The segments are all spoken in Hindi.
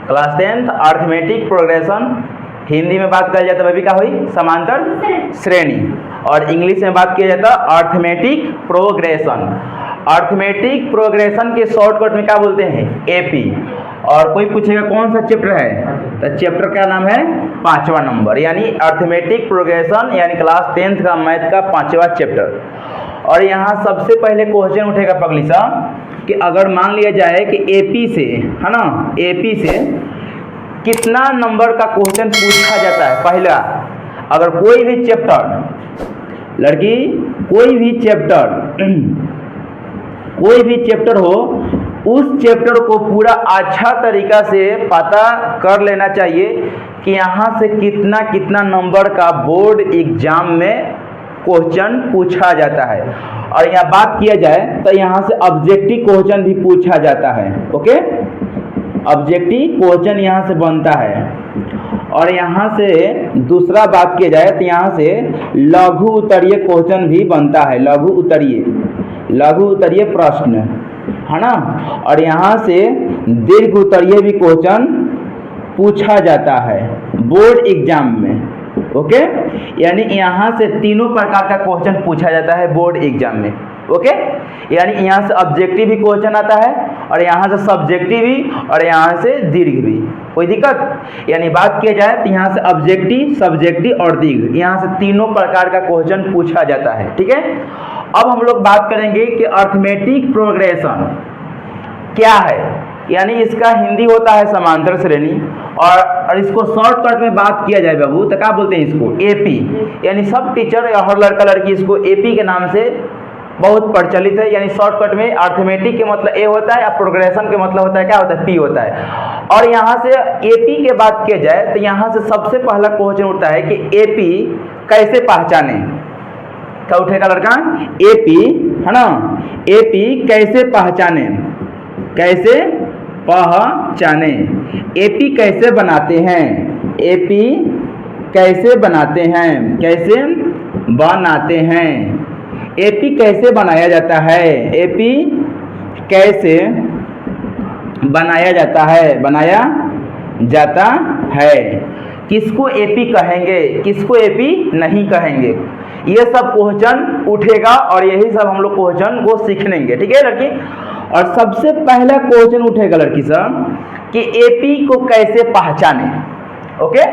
Class 10th arithmetic progression, Hindi में बात करी जाए तो भी क्या हुई समांतर श्रेणी, और इंग्लिश में बात किया जाता है अर्थमेटिक प्रोग्रेशन। अर्थमेटिक प्रोग्रेशन के शॉर्टकट में क्या बोलते हैं एपी। और कोई पूछेगा कौन सा चैप्टर है, तो चैप्टर का नाम है 5वां नंबर, यानी अर्थमेटिक प्रोग्रेशन, यानी क्लास 10th का मैथ का 5वां चैप्टर। और यहाँ सबसे पहले क्वेश्चन उठेगा पगलीसा कि अगर मान लिया जाए कि एपी से, है ना, एपी से कितना नंबर का क्वेश्चन पूछा जाता है। पहला, अगर कोई भी चैप्टर लड़की कोई भी चैप्टर हो, उस चैप्टर को पूरा अच्छा तरीका से पता कर लेना चाहिए कि यहाँ से कितना कितना नंबर का बोर्ड एग्जाम में क्वेश्चन पूछा जाता है। और यहाँ बात किया जाए तो यहाँ से ऑब्जेक्टिव क्वेश्चन भी पूछा जाता है। ओके, ऑब्जेक्टिव क्वेश्चन यहाँ से बनता है। और यहाँ से दूसरा बात किया जाए तो यहाँ से लघु उत्तरीय क्वेश्चन भी बनता है, लघु उत्तरीय प्रश्न, है ना। और यहाँ से दीर्घ उत्तरीय भी क्वेश्चन पूछा जाता है बोर्ड एग्जाम में। ओके, यानी यहाँ से तीनों प्रकार का क्वेश्चन पूछा जाता है बोर्ड एग्जाम में। ओके, यानी यहाँ से ऑब्जेक्टिव भी क्वेश्चन आता है, और यहाँ से सब्जेक्टिव भी, और यहाँ से दीर्घ भी। कोई दिक्कत? यानी बात किया जाए तो यहाँ से ऑब्जेक्टिव, सब्जेक्टिव और दीर्घ, यहाँ से तीनों प्रकार का क्वेश्चन पूछा जाता है। ठीक है, अब हम लोग बात करेंगे कि अर्थमेटिक प्रोग्रेशन क्या है। यानी इसका हिंदी होता है समांतर श्रेणी, और इसको शॉर्टकट में बात किया जाए बाबू तो क्या बोलते हैं इसको एपी। यानी सब टीचर या हर लड़का लड़की इसको एपी के नाम से बहुत प्रचलित है। यानी शॉर्टकट में अर्थमेटिक के मतलब ए होता है, या प्रोग्रेशन के मतलब होता है क्या होता है पी होता है। और यहाँ से एपी के बात किया जाए तो यहाँ से सबसे पहला क्वेश्चन उठता है कि एपी कैसे पहचाने। क्या उठेगा लड़का? एपी, है ना, एपी कैसे पहचाने, कैसे पहचाने, एपी कैसे बनाते हैं, एपी कैसे बनाते हैं, कैसे बनाते हैं, एपी कैसे बनाया जाता है, एपी कैसे बनाया जाता है, बनाया जाता है, किसको एपी कहेंगे, किसको एपी नहीं कहेंगे, ये सब क्वेश्चन उठेगा। और यही सब हम लोग क्वेश्चन को सीखेंगे। ठीक है लड़की, और सबसे पहला क्वेश्चन उठेगा लड़की साहब कि एपी को कैसे पहचाने। ओके,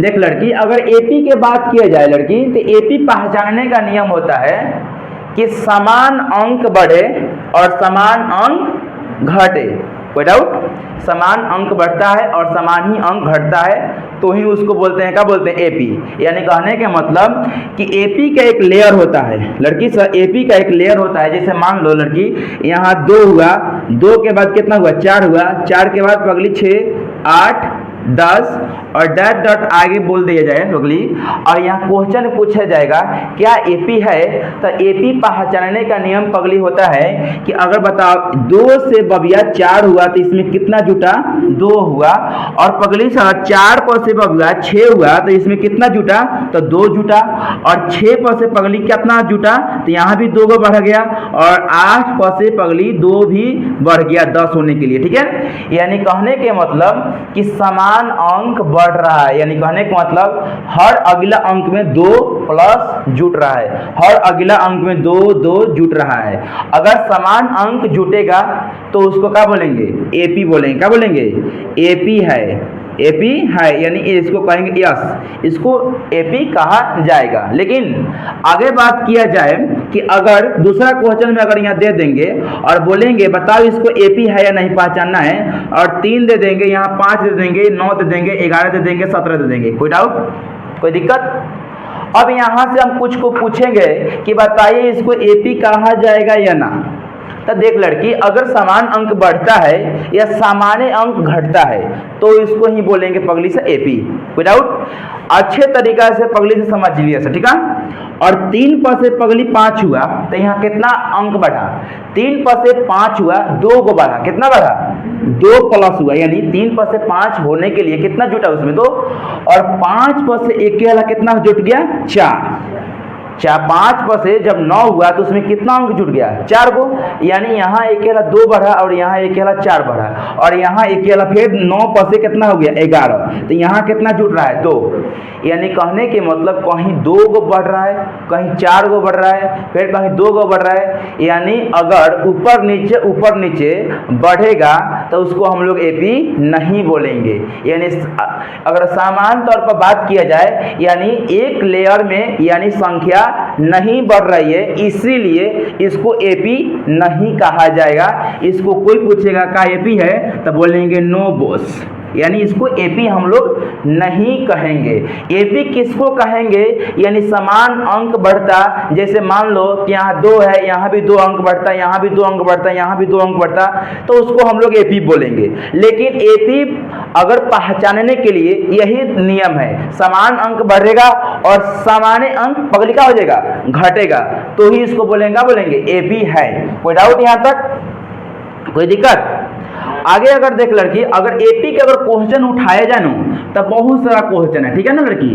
देख लड़की, अगर एपी के बात किया जाए लड़की तो एपी पहचानने का नियम होता है कि समान अंक बढ़े और समान अंक घटे। कोई डाउट? समान अंक बढ़ता है और समान ही अंक घटता है तो ही उसको बोलते हैं, क्या बोलते हैं एपी। यानी कहने के मतलब कि एपी का एक लेयर होता है लड़की सर, एपी का एक लेयर होता है। जैसे मान लो लड़की यहाँ 2 हुआ, 2 के बाद कितना हुआ 4 हुआ, 4 के बाद पगली 6, 8, 10 और डॉट डॉट आगे बोल दिया जाए पगली। और यहाँ क्वेश्चन पूछा जाएगा क्या एपी है, तो एपी पहचानने का नियम पगली होता है कि अगर बताओ 2 से बबिया 4 हुआ तो इसमें कितना जुटा 2 हुआ, और पगली सर 4 पर से बबिया 6 हुआ तो इसमें कितना जुटा तो 2 जुटा, और 6 पर से पगली कितना जुटा तो यहाँ भी 2 बढ़ गया, और 8 पर से पगली 2 भी बढ़ गया 10 होने के लिए। ठीक है, यानी कहने के मतलब कि समान अंक बढ़ रहा है। यानी कहने का मतलब हर अगला अंक में 2 प्लस जुट रहा है, हर अगला अंक में 2 2 जुट रहा है। अगर समान अंक जुटेगा तो उसको क्या बोलेंगे एपी बोलेंगे। क्या बोलेंगे? एपी है, एपी है, यानी इसको कहेंगे यस, इसको एपी कहा जाएगा। लेकिन आगे बात किया जाए कि अगर दूसरा क्वेश्चन में अगर यहाँ दे देंगे और बोलेंगे बताओ इसको एपी है या नहीं पहचानना है, और 3 दे देंगे, यहाँ 5 दे देंगे, 9 दे देंगे, 11 दे देंगे, 17 दे देंगे, कोई डाउट, कोई दिक्कत? अब यहाँ से हम कुछ को पूछेंगे कि बताइए इसको एपी कहा जाएगा या ना। तो देख लड़की, अगर समान अंक बढ़ता है या सामान्य अंक घटता है तो इसको ही बोलेंगे पगली से एपी। विदाउट अच्छे तरीका से पगली से समझ लिया सर, ठीक है। और 3 पर से पगली 5 हुआ तो यहाँ कितना अंक बढ़ा, 3 पर से 5 हुआ 2 को बढ़ा, कितना बढ़ा 2 प्लस हुआ, यानी 3 पर से 5 होने के लिए कितना जुटा उसमें 2, और 5 पर से 1 के वाला कितना जुट गया 4। 5 पर से जब 9 हुआ तो उसमें कितना अंक जुड़ गया? 4 को। यानी यहाँ एक केला 2 बढ़ा और यहाँ एक केला 4 बढ़ा, और यहाँ एक केला फिर 9 पर से कितना हो गया? 11। तो यहाँ कितना जुड़ रहा है? 2। यानी कहने के मतलब कहीं 2 गो बढ़ रहा है, कहीं 4 गो बढ़ रहा है, फिर कहीं 2 गो बढ़ रहा है। यानी अगर ऊपर नीचे बढ़ेगा तो उसको हम लोग एपी नहीं बोलेंगे। यानी अगर सामान्य तौर पर बात किया जाए, यानी एक लेयर में यानी संख्या नहीं बढ़ रही है, इसीलिए इसको एपी नहीं कहा जाएगा। इसको कोई पूछेगा का एपी है तो बोलेंगे नो बॉस, यानी इसको एपी हम लोग नहीं कहेंगे। एपी किसको कहेंगे? यानी समान अंक बढ़ता, जैसे मान लो कि यहाँ 2 है, यहाँ भी 2 अंक बढ़ता, यहाँ भी 2 अंक बढ़ता, यहाँ भी 2 अंक बढ़ता, तो उसको हम लोग एपी बोलेंगे। लेकिन एपी अगर पहचानने के लिए यही नियम है, समान अंक बढ़ेगा और सामान्य अंक पगली का हो जाएगा, घटेगा, तो ही इसको बोलेंगे एपी है। कोई डाउट यहाँ तक? कोई दिक्कत? आगे अगर देख लड़की, अगर एपी के अगर क्वेश्चन उठाया जाए ना तो बहुत सारा क्वेश्चन है, ठीक है ना लड़की।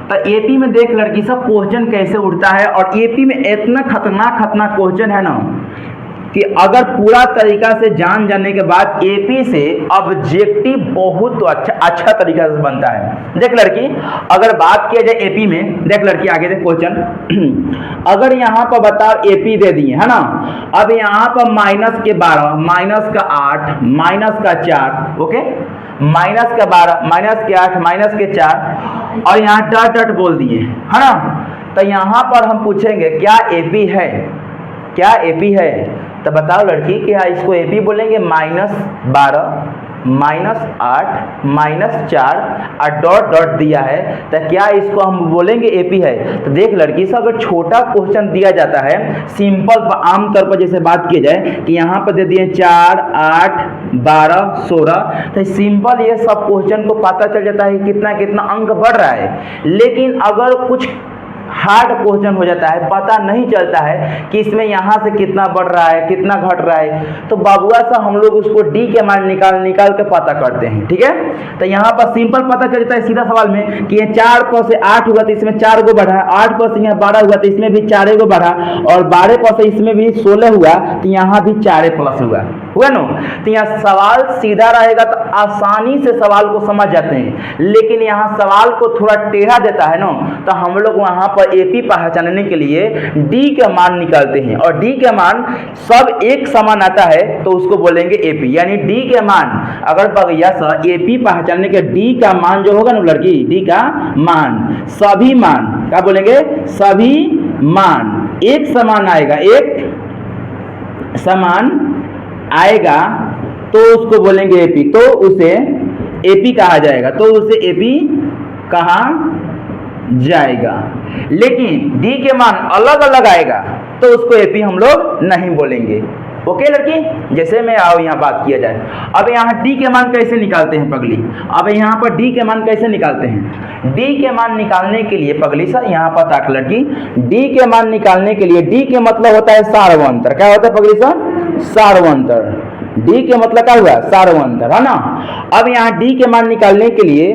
तो एपी में देख लड़की सब क्वेश्चन कैसे उठता है, और एपी में इतना खतरनाक क्वेश्चन है ना कि अगर पूरा तरीका से जाने के बाद एपी से ऑब्जेक्टिव बहुत अच्छा तरीका से बनता है। देख लड़की, अगर बात किया जाए एपी में, देख लड़की आगे देख क्वेश्चन। अगर यहाँ पर बताओ एपी दे दिए है ना, अब यहाँ पर -12, -8, -4, ओके, -12, -8, -4, और यहाँ डॉट बोल दिए है ना। तो यहाँ पर हम पूछेंगे क्या एपी है? क्या एपी है? तो बताओ लड़की, क्या इसको एपी बोलेंगे? -12, -8, -4 और डॉट दिया है, तो क्या इसको हम बोलेंगे एपी है? तो देख लड़की से अगर छोटा क्वेश्चन दिया जाता है, सिंपल आमतौर पर जैसे बात की जाए कि यहाँ पर दे दिए 4, 8, 12, 16, तो सिंपल ये सब क्वेश्चन को पता चल जाता है कितना कितना अंक बढ़ रहा है। लेकिन अगर कुछ हार्ड क्वेश्चन हो जाता है, पता नहीं चलता है कि इसमें यहाँ से कितना बढ़ रहा है, कितना घट रहा है, तो बाबुआ सा हम लोग उसको डी के मान निकाल के पता करते हैं, ठीक है। तो यहाँ पर सिंपल पता चल जाता है सीधा सवाल में कि ये 4 पर से 8 हुआ तो इसमें 4 गो बढ़ा, 8 पर से यहाँ 12 हुआ तो इसमें भी 4 गो बढ़ा, और 12 पर से इसमें भी 16 हुआ तो यहाँ भी 4 प्लस हुआ ना। तो यहाँ सवाल सीधा रहेगा तो आसानी से सवाल को समझ जाते हैं, लेकिन यहाँ सवाल को थोड़ा टेढ़ा देता है ना, तो हम लोग वहाँ पर एपी पहचानने के लिए डी का मान निकालते हैं, और डी का मान सब एक समान आता है तो उसको बोलेंगे एपी। यानी डी के मान अगर बगैया सा एपी पहचानने के डी का मान जो होगा ना लड़की, डी का मान सभी मान क्या बोलेंगे? सभी मान एक समान आएगा, एक समान आएगा तो उसको बोलेंगे एपी, तो उसे एपी कहा जाएगा, तो उसे एपी कहा जाएगा। लेकिन डी के मान अलग अलग आएगा तो उसको एपी हम लोग नहीं बोलेंगे। ओके लड़की, जैसे मैं आओ यहाँ बात किया जाए, अब यहाँ डी के मान कैसे निकालते हैं पगली? अब यहाँ पर डी के मान कैसे निकालते हैं? डी के मान निकालने के लिए पगली सर यहाँ पर ताक लड़की, डी के मान निकालने के लिए डी के मतलब होता है सार्वंतर। क्या होता है पगली सर? सार्वंतर। डी के मतलब क्या हुआ? सार्वंतर, है ना। अब यहाँ डी के मान निकालने के लिए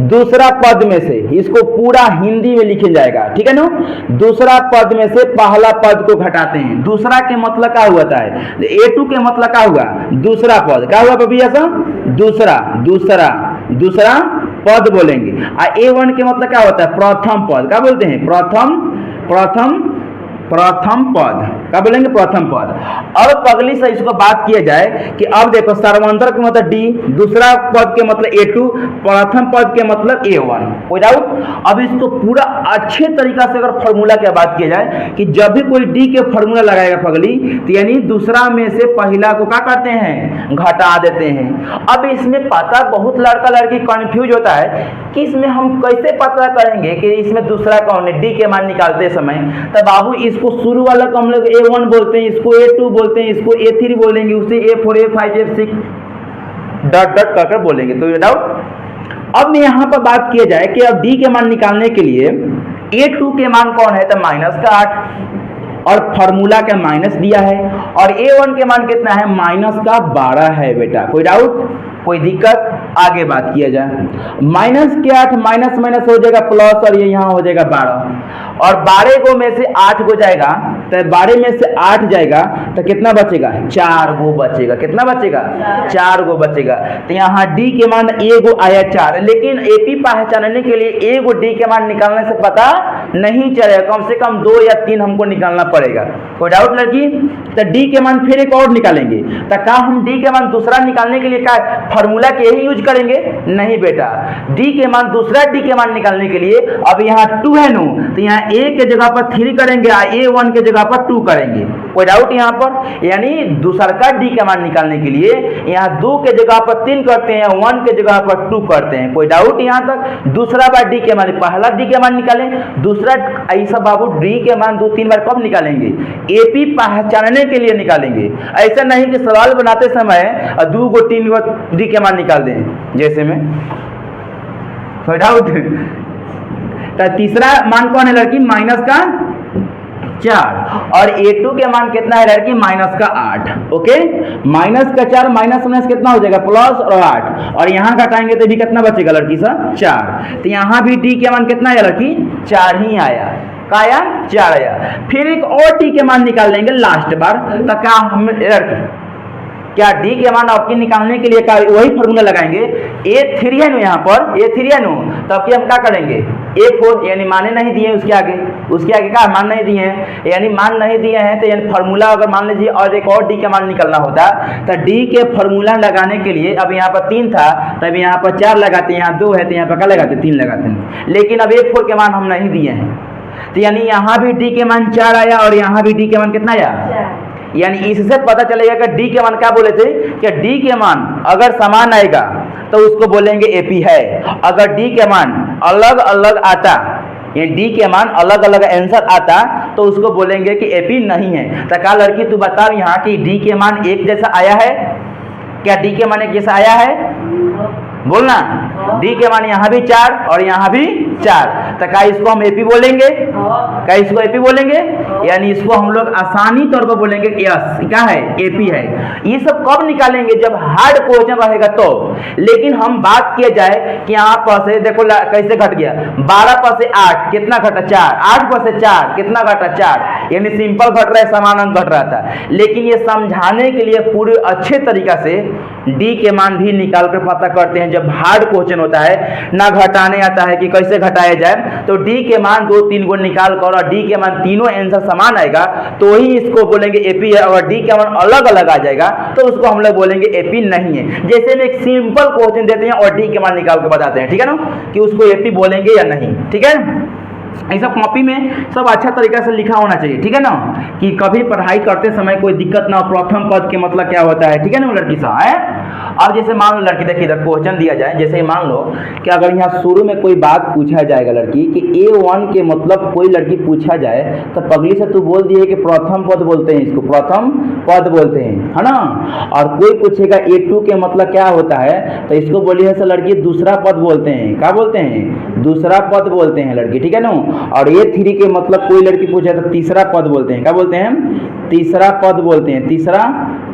दूसरा पद में से, इसको पूरा हिंदी में लिखा जाएगा, ठीक है ना। दूसरा पद में से पहला पद को घटाते हैं। दूसरा के मतलब क्या होता है? A2 के मतलब क्या हुआ? दूसरा पद। क्या हुआ भैया साहब? दूसरा पद बोलेंगे। और A1 के मतलब क्या होता है? प्रथम पद। क्या बोलते हैं? प्रथम पद। क्या बोलेंगे? प्रथम पद। अब पगली से इसको बात किया जाए कि अब देखो सार्वंतर के मतलब डी, दूसरा पद के मतलब A2, प्रथम पद के मतलब A1। हो जाओ। अब इसको पूरा अच्छे तरीका से अगर फॉर्मूला की बात किया जाए कि जब भी कोई डी के फॉर्मूला लगाएगा पगली, तो यानी दूसरा में से पहला को क्या करते हैं? घटा देते हैं। अब इसमें पता बहुत लड़का लड़की कंफ्यूज होता है कि इसमें हम कैसे पता करेंगे कि इसमें दूसरा कौन है डी के मान निकालते समय। तब बाबू इसको शुरू वाला को हम लोग A1 बोलते हैं, इसको A2 बोलते हैं, इसको A3 बोलेंगे, उसे A4, A5, A6 डॉट कर बोलेंगे। तो ये डाउट। अब में यहाँ पर बात किया जाए कि अब डी के मान निकालने के लिए A2 के मान कौन है? तो -8, और फॉर्मूला का माइनस दिया है, और A1 के मान कितना है? -12 है बेटा। कोई डाउट? कोई दिक्कत, आगे बात किया जाए। माइनस के 8 माइनस माइनस हो जाएगा प्लस, और ये यहाँ हो जाएगा 12, और 12 को में से 8 को जाएगा, तो 12 में से 8 जाएगा तो कितना बचेगा, 4 गो बचेगा। कितना बचेगा, 4 गो बचेगा। तो यहाँ डी के मान एगो आया 4, लेकिन एपी पहचानने के लिए एगो डी के मान निकालने से पता नहीं चलेगा, कम से कम 2 या 3 हमको निकालना पड़ेगा। कोई डाउट लड़की? तो डी के मान फिर एक और निकालेंगे, तो क्या हम डी के मान दूसरा निकालने के लिए क्या फॉर्मूला के ही यूज करेंगे? नहीं बेटा, डी के मान दूसरा डी के मान निकालने के लिए अब यहाँ 2 है नो, तो यहाँ a के जगह पर 3 करेंगे, a1 के जगह पर 2 करेंगे। कोई डाउट यहाँ पर? यानी दूसरा का डी के मान निकालने के लिए यहाँ 2 के जगह पर 3 करते हैं, 1 के जगह पर 2 करते हैं। कोई डाउट यहाँ तक? दूसरा बार डी के मान, पहला डी के मान निकालें, दूसरा ऐसा बाबू डी के मान 2-3 बार कब निकालेंगे? एपी पहचानने के लिए निकालेंगे। ऐसा नहीं कि सवाल बनाते समय 2 गो 3 गो डी के मान निकाल दें जैसे में। कोई डाउट? तो तीसरा मान कौन है लड़की? माइनस का 4, और a2 के मान कितना है लड़की? माइनस का 8। ओके, माइनस का 4 माइनस माइनस कितना हो जाएगा? प्लस और 8, और यहाँ घटाएंगे तो भी कितना बचेगा लड़की सा? 4। तो यहाँ भी डी के मान कितना आया लड़की? 4 ही आया। क्या आया? 4 आया। फिर एक और डी के मान निकाल लेंगे लास्ट बार, तो क्या हम लड़की क्या डी के मान आपके निकालने के लिए क्या वही फॉर्मूला लगाएंगे? a3 है नो, यहाँ पर a3 है नो, तब कि हम क्या करेंगे? a4, यानी माने नहीं दिए उसके आगे क्या मान नहीं दिए हैं, यानी मान नहीं दिए हैं, तो यानी फार्मूला अगर मान लीजिए और एक और डी के मान निकलना होता, तो डी के फार्मूला लगाने के लिए अब यहाँ पर 3 था, तब यहाँ पर 4 लगाते हैं, यहाँ 2 है तो यहाँ पर क्या लगाते? 3 लगाते हैं। लेकिन अब a4 के मान हम नहीं दिए हैं, तो यानी यहाँ भी डी के मान 4 आया, और यहाँ भी डी के मान कितना आया? यानी इससे पता चलेगा कि डी के मान क्या बोले थे, कि डी के मान अगर समान आएगा तो उसको बोलेंगे एपी है। अगर डी के मान अलग अलग आता, ये डी के मान अलग अलग आंसर आता, तो उसको बोलेंगे कि एपी नहीं है। तो क्या लड़की तू बताओ यहाँ कि डी के मान एक जैसा आया है? क्या डी के मान एक जैसा आया है? बोलना। डी के मान यहाँ भी 4 और यहाँ भी 4, तो क्या इसको हम एपी बोलेंगे? क्या इसको एपी बोलेंगे? यानी इसको हम लोग आसानी तौर पर बोलेंगे यस, क्या है? एपी है। ये सब कब निकालेंगे? जब हार्ड क्वेश्चन रहेगा तो। लेकिन हम बात किया जाए कि यहाँ पर से देखो कैसे घट गया, 12 पर से 8 कितना घटा? 4। 8 पर से 4 कितना घटा? 4। यानी सिंपल घट रहा है, समान अंक घट रहा था। लेकिन ये समझाने के लिए पूरे अच्छे तरीका से डी के मान भी निकाल कर पता करते हैं। जब हार्ड क्वेश्चन होता है, ना घटाने आता है कि कैसे घटाया जाए, तो डी के मान 2-3 गो निकाल कर और डी के मान तीनों आंसर समान आएगा तो ही इसको बोलेंगे एपी है। और डी के मान अलग अलग आ जाएगा तो उसको हम लोग बोलेंगे एपी नहीं है। जैसे में एक सिंपल क्वेश्चन देते हैं और डी के मान निकाल के बताते हैं, ठीक है ना, कि उसको एपी बोलेंगे या नहीं। ठीक है, ऐसा कॉपी में सब अच्छा तरीका से लिखा होना चाहिए, ठीक है ना, कि कभी पढ़ाई करते समय कोई दिक्कत ना हो। प्रथम पद के मतलब क्या होता है, ठीक है ना लड़की साहब है। अब जैसे मान लो लड़की, देखिए इधर क्वेश्चन दिया जाए, जैसे मान लो कि अगर यहाँ शुरू में कोई बात पूछा जाएगा लड़की कि A1 के मतलब कोई लड़की पूछा जाए, तो पगली से तू बोल दिए कि प्रथम पद बोलते हैं, इसको प्रथम पद बोलते हैं, है ना। और कोई पूछेगा A2 के मतलब क्या होता है, तो इसको बोलिए से लड़की दूसरा पद बोलते हैं। क्या बोलते हैं? दूसरा पद बोलते हैं लड़की, ठीक है ना। और A3 के मतलब कोई लड़की पूछे तो तीसरा पद बोलते हैं। क्या बोलते हैं? तीसरा पद बोलते हैं, तीसरा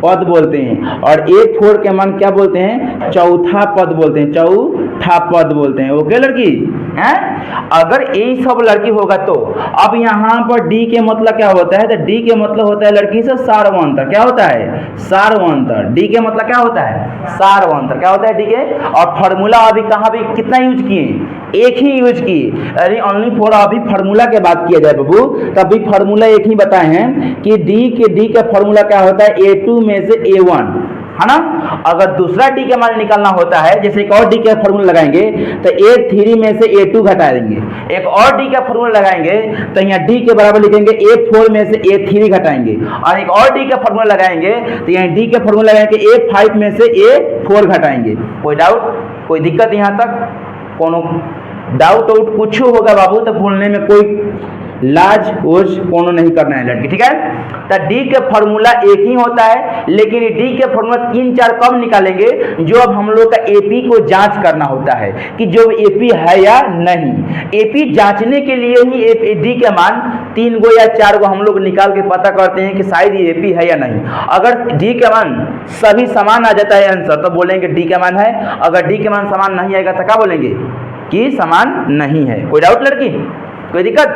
पद बोलते हैं। और A4 के मान क्या बोलते हैं? चौथा पद बोलते हैं, चौथा पद बोलते हैं। ओके लड़की हैं। अगर यही सब लड़की होगा तो अब यहाँ पर डी के मतलब क्या होता है, तो डी के मतलब होता है लड़की से सार्वंतर। क्या होता है? सार्वंतर। डी के मतलब क्या होता है? सार्वंतर। क्या होता है डी के? और फार्मूला अभी कहाँ भी कितना यूज किए? एक ही यूज किए। अरे ओनली फॉर अभी फार्मूला के बात किया जाए बाबू, तब भी फार्मूला एक ही बताए हैं कि डी का फार्मूला क्या होता है? A2 में से A1, है ना। अगर दूसरा डी का मान निकालना होता है, जैसे एक और डी का फॉर्मूला लगाएंगे तो A3 में से A2 घटा देंगे। एक और डी का फॉर्मूला लगाएंगे तो यहाँ डी के बराबर लिखेंगे A4 में से A3 घटाएंगे। और एक और डी का फॉर्मूला लगाएंगे तो यहाँ डी का फॉर्मूला लगाएंगे A5 में से A4 घटाएंगे। कोई डाउट, कोई दिक्कत यहाँ तक? कोनो डाउट कुछ होगा बाबू तो बोलने में कोई लाज ओज कोनो नहीं करना है लड़की, ठीक है। तो डी के फॉर्मूला एक ही होता है, लेकिन डी के फॉर्मूला 3-4 कब निकालेंगे, जो अब हम लोग का एपी को जांच करना होता है कि जो एपी है या नहीं। एपी जांचने के लिए ही डी के मान 3 गो या 4 गो हम लोग निकाल के पता करते हैं कि शायद ये एपी है या नहीं। अगर डी के मान सभी समान आ जाता है आंसर तो बोलेंगे डी के मान है, अगर डी के मान समान नहीं आएगा तो क्या बोलेंगे कि समान नहीं है। कोई डाउट लड़की, कोई दिक्कत?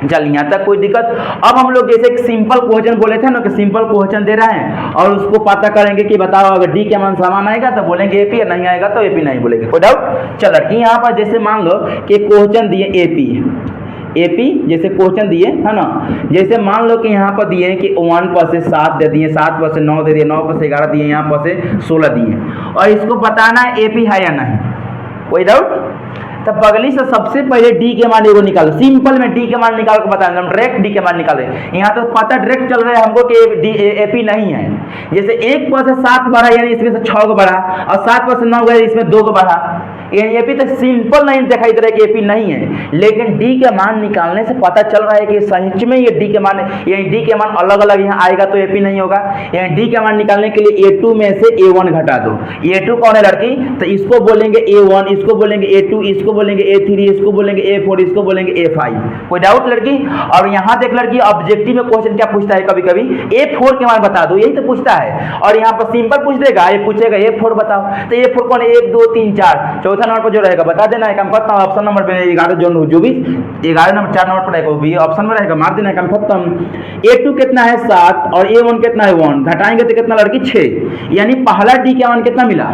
चल यहाँ तक कोई दिक्कत। अब हम लोग जैसे एक सिंपल क्वेश्चन बोले थे ना कि सिंपल क्वेश्चन दे रहे हैं और उसको पता करेंगे कि बताओ अगर डी के मान समान आएगा तो बोलेंगे एपी, नहीं आएगा तो एपी नहीं बोलेंगे। कोई डाउट? चल लड़की यहाँ पर जैसे मान लो कि क्वेश्चन दिए एपी जैसे क्वेश्चन दिए है ना, जैसे मान लो कि यहाँ पर दिए कि 1 पर से 7 दे दिए, 7 पर से 9 दे दिए, 9 पर से 11 दिए, यहाँ पर से 16 दिए और इसको बताना है एपी है या नहीं। कोई डाउट? तब बगली से सबसे पहले डी के मान एगो निकालो, सिंपल में डी के मान निकाल के बताएंगे हम, डायरेक्ट डी के मान निकाले। यहाँ तो पता डायरेक्ट चल रहा है हमको कि एपी नहीं है। जैसे 1 पर से 7 बढ़ा यानी इसमें से 6 को बढ़ा और 7 पर से 9 गया इसमें 2 को बढ़ा, यानी एपी तो सिंपल नहीं दिखाई दे रहा है कि एपी नहीं है, लेकिन डी के मान निकालने से पता चल रहा है कि सच में ये डी के मान है, यानी डी के मान अलग अलग यहाँ आएगा तो एपी नहीं होगा। यानी डी के मान निकालने के लिए A2 में से A1 घटा दो। A2 कौन है लड़की? तो इसको बोलेंगे A1, इसको बोलेंगे A2, इसको बोलेंगे A3, इसको बोलेंगे A4, इसको बोलेंगे A5। कोई डाउट लड़की? और यहाँ देख लड़की ऑब्जेक्टिव में क्वेश्चन क्या पूछता है कभी कभी, A4 के मान बता दो, यही तो पूछता है। और यहाँ पर सिंपल पूछ देगा, ये पूछेगा A4 बताओ, तो A4 कौन है? 1 2 3 4, चौथा नंबर पर जो रहेगा बता देना है, काम करता हूँ। ऑप्शन नंबर पे 11 जो भी 11 नंबर 4 नंबर पर रहेगा वो भी ऑप्शन में रहेगा, मार देना है, काम खत्म। A2 कितना है 7 और A1 कितना है 1, घटाएंगे तो कितना लड़की 6, यानी पहला डी का मान कितना मिला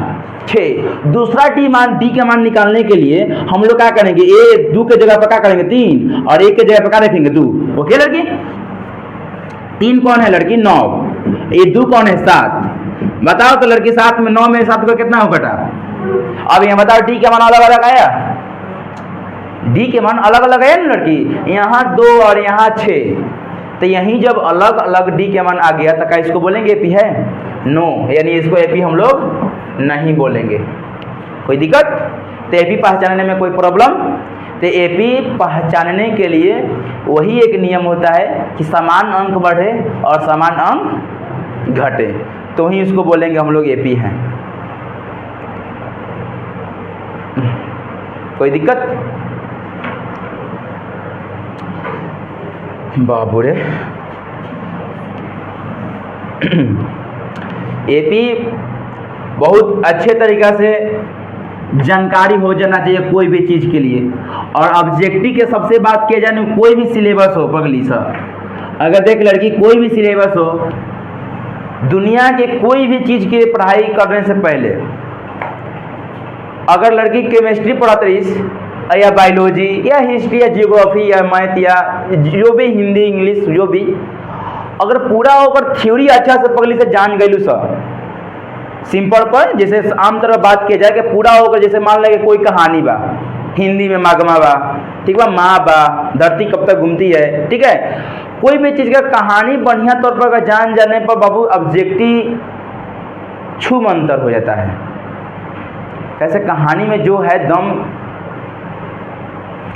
6। दूसरा डी के मान निकालने के लिए हम लोग क्या करेंगे, ए 2 के जगह पर क्या करेंगे 3 और 1 के जगह पर क्या रखेंगे 2। ओके लड़की? 3 कौन है लड़की 9, ये 2 कौन है 7। बताओ तो लड़की 7 में 9 में 7 को कितना हो घटा। अब यहाँ बताओ डी के मान अलग अलग आया, डी के मान अलग अलग है ना लड़की, यहाँ 2 और यहाँ 6, तो यहीं जब अलग अलग डी के मान आ गया तो क्या इसको बोलेंगे एपी है? नो, यानी इसको एपी हम लोग नहीं बोलेंगे। कोई दिक्कत? तो एपी पहचानने में कोई प्रॉब्लम? तो एपी पहचानने के लिए वही एक नियम होता है कि समान अंक बढ़े और समान अंक घटे, तो ही इसको बोलेंगे हम लोग एपी हैं। कोई दिक्कत? बाबू रे एपी बहुत अच्छे तरीक़ा से जानकारी हो जाना चाहिए कोई भी चीज़ के लिए। और ऑब्जेक्टिव के सबसे बात किया जाए कोई भी सिलेबस हो पगली सा, अगर देख लड़की कोई भी सिलेबस हो, दुनिया के कोई भी चीज़ की पढ़ाई करने से पहले अगर लड़की केमिस्ट्री पढ़ाती या बायोलॉजी या हिस्ट्री या जियोग्राफी या मैथ या जो भी हिंदी इंग्लिश जो भी, अगर पूरा होकर थ्योरी अच्छा से पगली से जान गई सर, सिंपल पर जैसे आम तरह बात किया जाए कि पूरा होकर जैसे मान लें कोई कहानी बा, हिंदी में मागमा बा, ठीक बा, माँ बा, धरती कब तक घूमती है, ठीक है, कोई भी चीज़ का कहानी बढ़िया तौर पर जान जाने पर बाबू ऑब्जेक्टिव छूम अंतर हो जाता है। कैसे कहानी में जो है दम,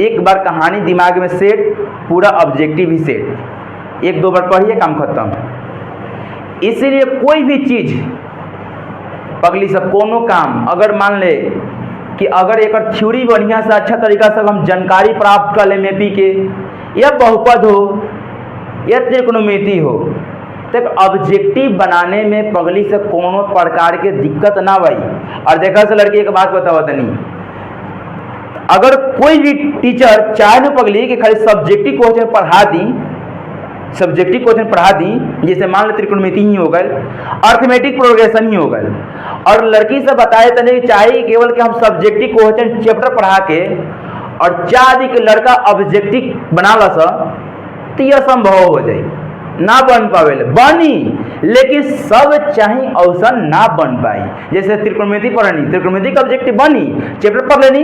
एक बार कहानी दिमाग में सेट, पूरा ऑब्जेक्टिव भी सेट, 1-2 बार पढ़िए काम खत्म। इसीलिए कोई भी चीज़ पगली सब कोनो काम अगर मान ले कि अगर एक थ्योरी बढ़िया से अच्छा तरीका से हम जानकारी प्राप्त कर ले एपी के, या बहुपद हो या त्रिकोणमिति हो, तो ऑब्जेक्टिव बनाने में पगली से कोनो प्रकार के दिक्कत ना भाई। और देखा से लड़की एक बात बताओ तनी, अगर कोई भी टीचर चाहे न पगली कि खाली सब्जेक्टिव क्वेश्चन पढ़ा दी, सब्जेक्टिव क्वेश्चन पढ़ा दी, जैसे मान लो त्रिकोणमिति ही हो गए, अर्थमेटिक प्रोग्रेशन ही हो गए, और लड़की से बताए तने चाहिए केवल कि हम सब्जेक्टिव क्वेश्चन चैप्टर पढ़ा के और चाह कि लड़का ऑब्जेक्टिव बना ला सा, तो यह संभव हो जाए ना बन पावे बनी, लेकिन सब चाहे अवसर ना बन पाई। जैसे त्रिकोणमिति पढ़नी, त्रिकोणमिति का ऑब्जेक्टिव बनी, चैप्टर पढ़ लेनी,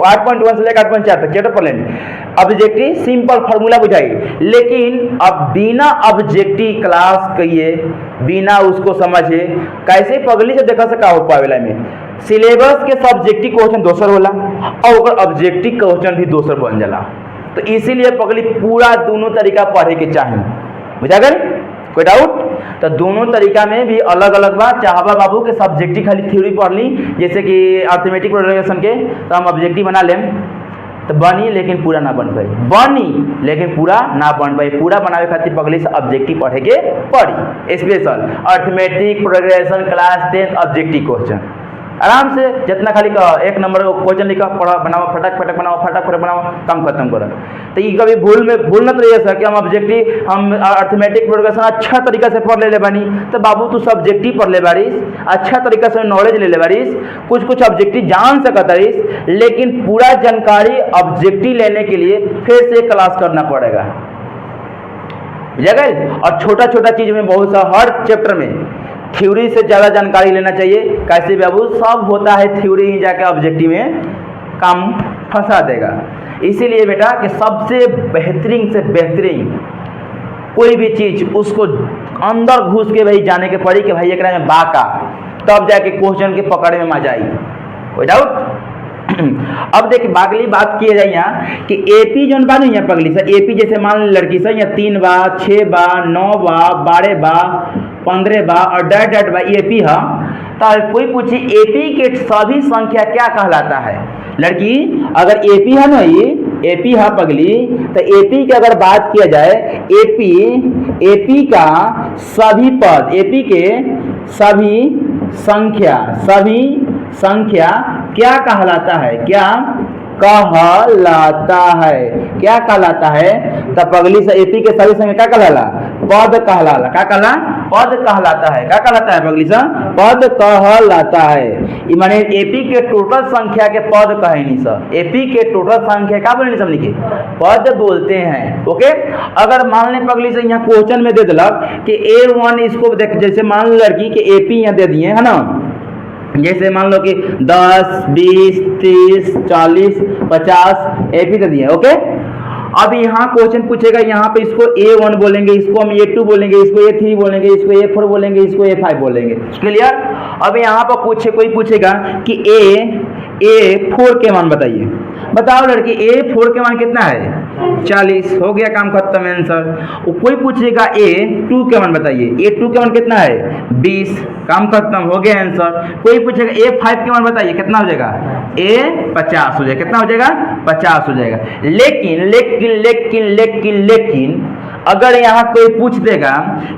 8.1 से लेकर 8.4 तक चैप्टर पढ़ लेनी, ऑब्जेक्टिव सिंपल फार्मूला बुझाई, लेकिन अब बिना ऑब्जेक्टिव क्लास कहिए, बिना उसको समझे कैसे पगली से देखा सका हो पावेला में। सिलेबस के सब्जेक्टिव क्वेश्चन दोसर होला और ऑब्जेक्टिव क्वेश्चन भी दोसर बन जाला, तो इसीलिए पगली पूरा दोनों तरीका पढ़े के चाहिए। बुझा गए? कोई डाउट? तो दोनों तरीका में भी अलग अलग बात चाहबा बाबू के सब्जेक्टिव खाली थ्योरी पढ़ ली, जैसे कि अर्थमेटिक प्रोग्रेशन के तो हम ऑब्जेक्टिव बना लें तो बनी लेकिन पूरा ना बन पाई, बनी लेकिन पूरा ना बन पाई। पूरा बनावे खातिर पगली से ऑब्जेक्टिव पढ़े के पड़ी। Special arithmetic progression class 10 objective question आराम से जितना खाली एक नंबर क्वेश्चन लिखा पढ़ा बनाओ फटक फटक बनाओ काम खत्म करो। तो ये कभी भूल न रहिए सर कि हम ऑब्जेक्टिव हम अर्थमेटिक प्रोग्रेशन अच्छा तरीका से पढ़ ले बानी, तो बाबू तू सब्जेक्टिव पढ़ ले बारिश, अच्छा तरीका से नॉलेज ले बारिश, कुछ ऑब्जेक्टिव जान सकता रहीस, लेकिन पूरा जानकारी ऑब्जेक्टिव लेने के लिए फिर से क्लास करना पड़ेगा। जगह और छोटा छोटा चीज में बहुत सा हर चैप्टर में थ्योरी से ज़्यादा जानकारी लेना चाहिए। कैसे बाबू सब होता है थ्योरी ही जाके ऑब्जेक्टिव में काम फंसा देगा। इसीलिए बेटा कि सबसे बेहतरीन से बेहतरीन कोई भी चीज़ उसको अंदर घुस के भाई जाने के पड़ी कि भाई एक में बाका, तब जाके क्वेश्चन के पकड़ में मजा आई। कोई डाउट? अब देखिए बागली बात किए जाए यहाँ कि एपी जो बा नहीं पगली सर, एपी जैसे मान ली लड़की सर यहाँ 3 बा 6 बा 9 बा 12 बा 15 बा और डट बा एपी है। तो कोई पूछे एपी के सभी संख्या क्या कहलाता है? लड़की अगर एपी है ना, ये एपी है पगली, तो एपी की अगर बात किया जाए एपी का सभी पद, एपी के सभी संख्या क्या कहलाता है? क्या कहलाता है? तो पगली से एपी के सभी संख्या क्या कहलाला? पद कहलाला। क्या कहला? पद कहलाता है। क्या कहलाता है पगली से? पद कहलाता है। माने एपी के टोटल संख्या के पद कहे नहीं सर, एपी के टोटल संख्या क्या बोले समझ के पद बोलते हैं। ओके, अगर मान लें पगली से यहाँ क्वेश्चन में दे दिलक कि A1 इसको देख, जैसे मान लो लड़की के एपी यहाँ दे दिए है ना, जैसे मान लो कि 10 20 30 40 50 एपी दे दिए। ओके, अब यहाँ क्वेश्चन पूछेगा, यहाँ पे इसको A1 बोलेंगे, इसको हम A2 बोलेंगे, इसको A3 बोलेंगे, इसको A4 बोलेंगे, इसको A5 बोलेंगे। क्लियर? अब यहाँ पर कोई पूछेगा कि A4 के मान बताइए। बताओ लड़की A4 के मान कितना है? 40। हो गया काम खत्म, आंसर। कोई पूछेगा A2 के मान बताइए, A2 के मान कितना है? 20। काम खत्म, हो गया आंसर। कोई पूछेगा A5 के मान बताइए, कितना हो जाएगा? A50 हो जाएगा। कितना हो जाएगा? 50 हो जाएगा। लेकिन अगर यहाँ कोई पूछ देगा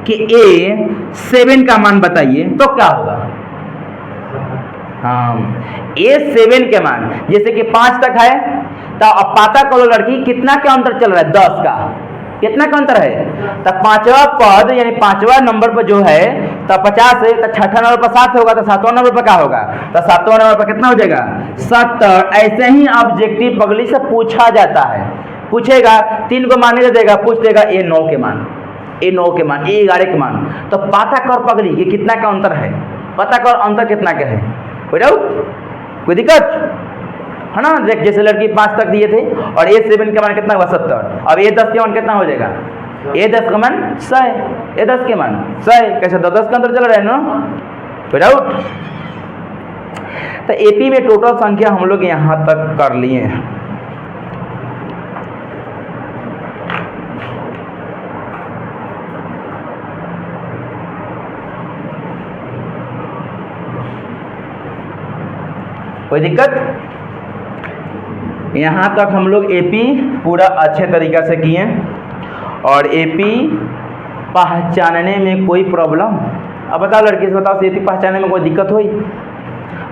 कि A7 का मान बताइए तो क्या होगा? हाँ, A7 के मान जैसे कि 5 तक है, तो अब पता करो लड़की कितना का अंतर चल रहा है? 10 का। कितना का अंतर है? तो 5वां पद यानी 5वां नंबर पर जो है तो 50 है, तो 6ठा नंबर पर 7 होगा, तो 7वां नंबर पर क्या होगा? तो 7वां नंबर पर कितना हो जाएगा? 70। ऐसे ही ऑब्जेक्टिव पगली से पूछा जाता है। पूछेगा 3 को मान दे देगा, पूछ देगा A9 के मान, A11 के मान, तो पता कर पगली कि कितना का अंतर है, पता कर अंतर कितना का है। कोई डाउट? कोई दिक्कत है ना? देख जैसे लड़की 5 तक दिए थे और A7 का मान कितना हुआ? 70। अब A10 के मान कितना हो जाएगा? A10 का मान 100, A10 के मान 100। कैसे 10 का अंतर चल रहा है ना? कोई डाउट? तो एपी में टोटल संख्या हम लोग यहाँ तक कर लिए हैं। कोई दिक्कत? यहाँ तक हम लोग एपी पूरा अच्छे तरीक़ा से किए और एपी पहचानने में कोई प्रॉब्लम? अब बताओ लड़की से, बताओ एपी पहचानने में कोई दिक्कत हुई?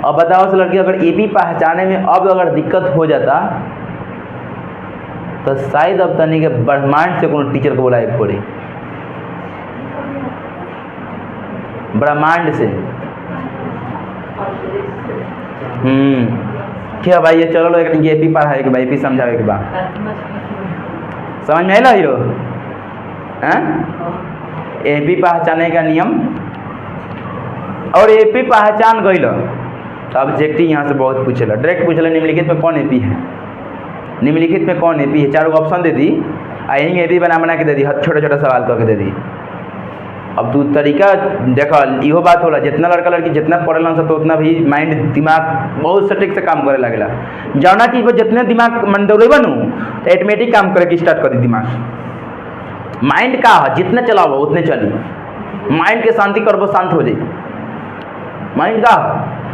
अब बताओ से लड़की अगर एपी पहचानने में अब अगर दिक्कत हो जाता तो शायद अब तनी के ब्रह्मांड से कोनो टीचर को बुलाए पड़े, ब्रह्मांड से। क्या भाई, ये चलो लो एक एपी पढ़ाए के भाई, एपी समझावे के बाद समझ में आइला हीरो? एपी पहचाने का नियम, और एपी पहचान गई तो ऑब्जेक्टिव यहाँ से बहुत पूछेला, डायरेक्ट पूछेला निम्नलिखित में कौन एपी है? निम्नलिखित में कौन एपी है? 4 ऑप्शन दे दी, यही एपी बना के दे दी, छोटा छोटा सवाल करके दे दी। अब तू तरीका देख, इहो बात होला, जितना लड़का लड़की जितना पढ़ेला तो उतना भी माइंड दिमाग बहुत सटीक से काम करे लगेला। जौना चीज पर जितने दिमाग मन दौड़ेबा नु तो ऑटोमेटिक काम करे की स्टार्ट कर दी दिमाग। माइंड का है जितने चलाओ उतने चली, माइंड के शांति करबो शांत हो जाई। माइंड का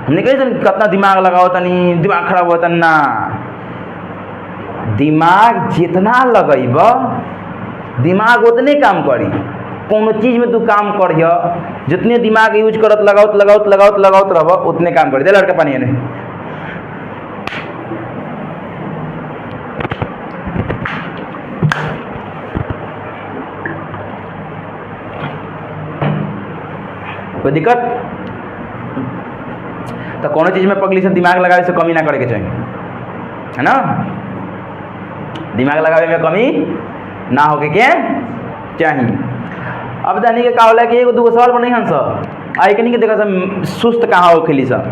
हमने कही कितना दिमाग लगाओ तनी दिमाग खराब होता ना, दिमाग जितना लगेब दिमाग उतने काम करी। कोनो चीज में तू काम करिए, जितने दिमाग यूज करत लगावत लगावत लगावत लगावत रहब उतने काम करी। दे लड़का पानी ने कोई दिक्कत तो कोनो चीज में पगली से दिमाग लगावे से कमी ना करे के चाहिए, है ना। दिमाग लगावे में कमी ना होके के चाहिए। अब दानी के का होला कि एगो दूगो सवाल बनै हन सब आई कनी के देखा सब सुस्त कहाँ हो खेली सब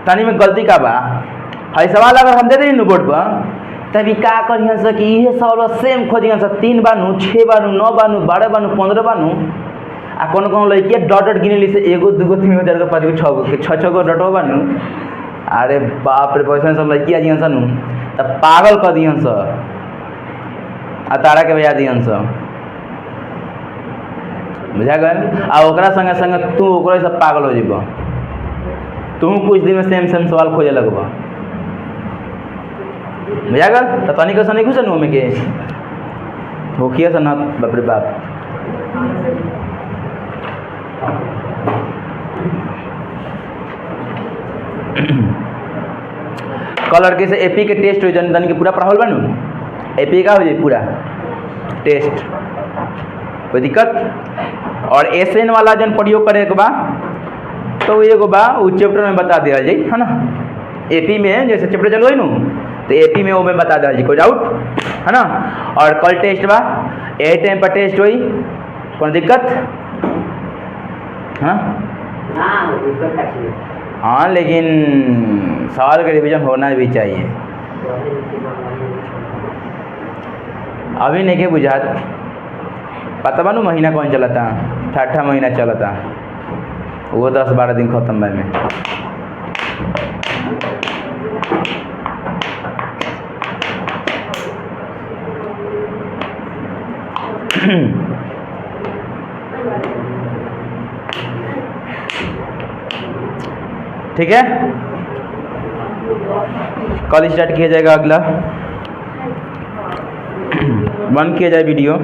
तानी में गलती का बा। हई सवाल अगर हम दे देनी बोर्ड पर तभी का करी हन सब कि इहे सवाल सेम खोजी हन सब 3 बानू 6 बानू 9 बानू 12 बानू 15 बानू आ कोनो कोनो लड़की डॉट डॉट गिनेली से एगो दूगो 3 गो 4 गो 5 गो 6 गो 6 गो डॉटो बानू। अरे बाप रे पैसा सब लड़की आ दिहन सन त पागल कर दिहन सब आ तारा के बजा दिहन सब, बुझा गल। आ ओकरा संगे संगे तू ओकरा से पागल हो जीब, तू कुछ दिन में सेम सेम सवाल खोजे लगब, बुझा गल। तो तनिक से नहीं खुश में के होकिया से ना बाप रे बाप। कल लड़के से एपी के टेस्ट हो जन के पूरा पढ़ावल बनू, एपी का हो जाए पूरा टेस्ट, कोई दिक्कत। और एसएन वाला जन प्रयोग करे के बा तो एगो बा उ चैप्टर में बता दिया जाए, है ना। एपी में जैसे चैप्टर चलो नु तो एपी में वो में बता दिया जाए, कोई डाउट है ना। और कल टेस्ट बा यही टाइम पर टेस्ट हुई, कौन दिक्कत है ना। हाँ लेकिन सवाल का रिवीजन होना भी चाहिए। अभी नहीं के बुझात पता बानू महीना कौन चलता, ठा महीना चलता, वो 10-12 दिन खत्म भाई में। ठीक है, कल स्टार्ट किया जाएगा, अगला बंद किया जाए वीडियो।